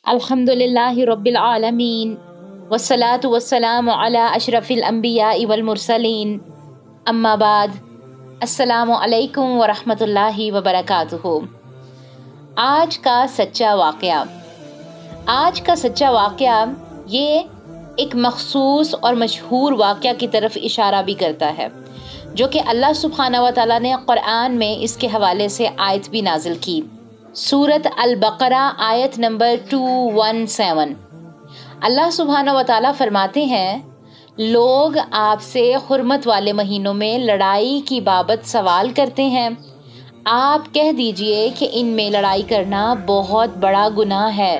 الحمدللہ رب العالمین والصلاة والسلام علی اشرف الانبیاء والمرسلین اما بعد السلام علیکم ورحمۃ اللہ وبرکاتہ۔ آج کا سچا واقعہ یہ ایک مخصوص اور مشہور واقعہ کی طرف اشارہ بھی کرتا ہے، جو کہ اللہ سبحانہ و تعالیٰ نے قرآن میں اس کے حوالے سے آیت بھی نازل کی۔ سورۃ البقرہ آیت نمبر 217۔ اللہ سبحانہ و تعالیٰ فرماتے ہیں، لوگ آپ سے حرمت والے مہینوں میں لڑائی کی بابت سوال کرتے ہیں، آپ کہہ دیجئے کہ ان میں لڑائی کرنا بہت بڑا گناہ ہے،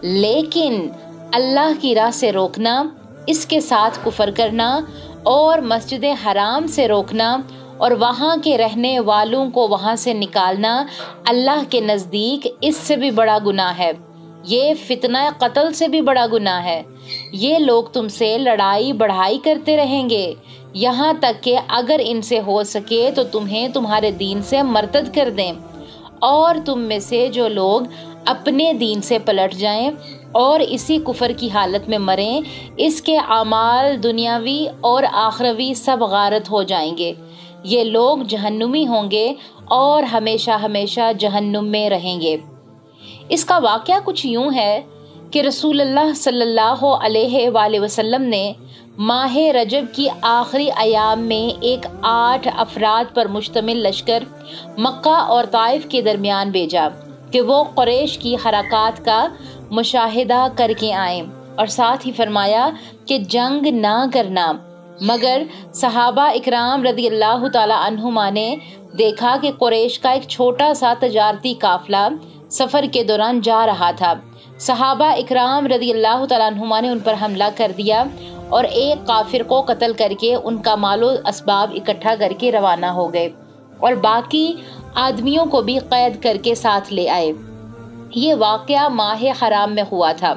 لیکن اللہ کی راہ سے روکنا، اس کے ساتھ کفر کرنا اور مسجد حرام سے روکنا اور وہاں کے رہنے والوں کو وہاں سے نکالنا اللہ کے نزدیک اس سے بھی بڑا گناہ ہے، یہ فتنہ قتل سے بھی بڑا گناہ ہے۔ یہ لوگ تم سے لڑائی بڑھائی کرتے رہیں گے، یہاں تک کہ اگر ان سے ہو سکے تو تمہیں تمہارے دین سے مرتد کر دیں، اور تم میں سے جو لوگ اپنے دین سے پلٹ جائیں اور اسی کفر کی حالت میں مریں، اس کے اعمال دنیاوی اور آخروی سب غارت ہو جائیں گے، یہ لوگ جہنمی ہوں گے اور ہمیشہ ہمیشہ جہنم میں رہیں گے۔ اس کا واقعہ کچھ یوں ہے کہ رسول اللہ صلی اللہ علیہ وآلہ وسلم نے ماہ رجب کی آخری ایام میں ایک 8 افراد پر مشتمل لشکر مکہ اور طائف کے درمیان بھیجا کہ وہ قریش کی حرکات کا مشاہدہ کر کے آئیں، اور ساتھ ہی فرمایا کہ جنگ نہ کرنا، مگر صحابہ اکرام رضی اللہ تعالی عنہما نے دیکھا کہ قریش کا ایک چھوٹا سا تجارتی قافلہ سفر کے دوران جا رہا تھا۔ صحابہ اکرام رضی اللہ تعالی عنہما نے ان پر حملہ کر دیا اور ایک کافر کو قتل کر کے ان کا مال و اسباب اکٹھا کر کے روانہ ہو گئے، اور باقی آدمیوں کو بھی قید کر کے ساتھ لے آئے۔ یہ واقعہ ماہ حرام میں ہوا تھا۔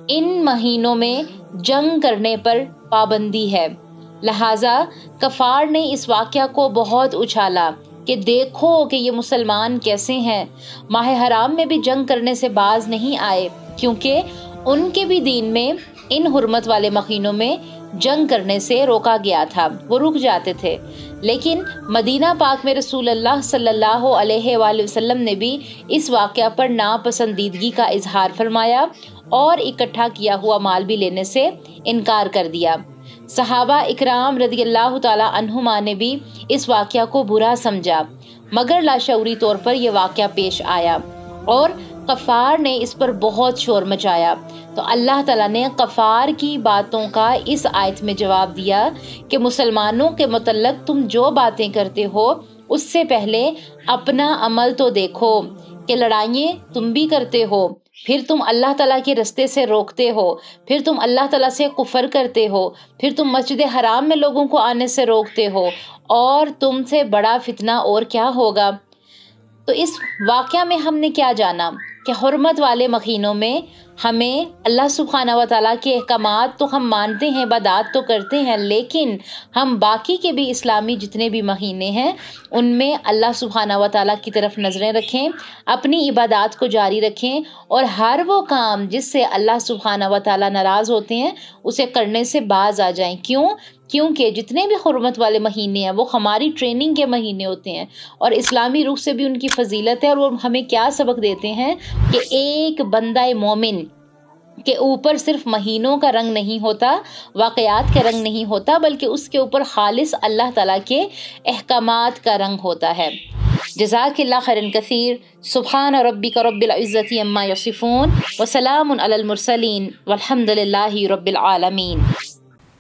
ان مہینوں میں جنگ کرنے پر پابندی ہے، لہٰذا کفار نے اس واقعہ کو بہت اچھالا کہ دیکھو کہ یہ مسلمان کیسے ہیں، ماہ حرام میں بھی جنگ کرنے سے باز نہیں آئے، کیونکہ ان کے بھی دین میں ان حرمت والے مہینوں میں جنگ کرنے سے روکا گیا تھا، وہ رک جاتے تھے۔ لیکن مدینہ پاک میں رسول اللہ صلی اللہ علیہ وآلہ وسلم نے بھی اس واقعہ پر ناپسندیدگی کا اظہار فرمایا اور اکٹھا کیا ہوا مال بھی لینے سے انکار کر دیا۔ صحابہ اکرام رضی اللہ تعالی عنہما نے بھی اس واقعہ کو برا سمجھا، مگر لاشعوری طور پر یہ واقعہ پیش آیا اور کفار نے اس پر بہت شور مچایا، تو اللہ تعالیٰ نے کفار کی باتوں کا اس آیت میں جواب دیا کہ مسلمانوں کے متعلق تم جو باتیں کرتے ہو اس سے پہلے اپنا عمل تو دیکھو کہ لڑائیں تم بھی کرتے ہو، پھر تم اللہ تعالیٰ کے رستے سے روکتے ہو، پھر تم اللہ تعالیٰ سے کفر کرتے ہو، پھر تم مسجد حرام میں لوگوں کو آنے سے روکتے ہو، اور تم سے بڑا فتنہ اور کیا ہوگا۔ تو اس واقعہ میں ہم نے کیا جانا کہ حرمت والے مہینوں میں ہمیں اللہ سبحانہ و تعالیٰ کے احکامات تو ہم مانتے ہیں، عبادات تو کرتے ہیں، لیکن ہم باقی کے بھی اسلامی جتنے بھی مہینے ہیں ان میں اللہ سبحانہ و تعالیٰ کی طرف نظریں رکھیں، اپنی عبادات کو جاری رکھیں، اور ہر وہ کام جس سے اللہ سبحانہ و تعالیٰ ناراض ہوتے ہیں اسے کرنے سے باز آ جائیں۔ کیونکہ جتنے بھی حرمت والے مہینے ہیں وہ ہماری ٹریننگ کے مہینے ہوتے ہیں، اور اسلامی روح سے بھی ان کی فضیلت ہے، اور وہ ہمیں کیا سبق دیتے ہیں کہ ایک بندہ مومن کے اوپر صرف مہینوں کا رنگ نہیں ہوتا، واقعات کا رنگ نہیں ہوتا، بلکہ اس کے اوپر خالص اللہ تعالیٰ کے احکامات کا رنگ ہوتا ہے۔ جزاک اللہ خیرا کثیر۔ سبحان ربک رب العزت عما یصفون وسلام علی المرسلین والحمد للہ رب العالمین۔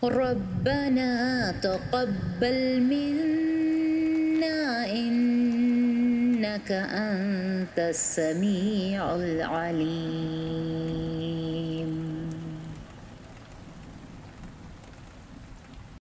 ربنا تقبل منا إنك أنت السميع العليم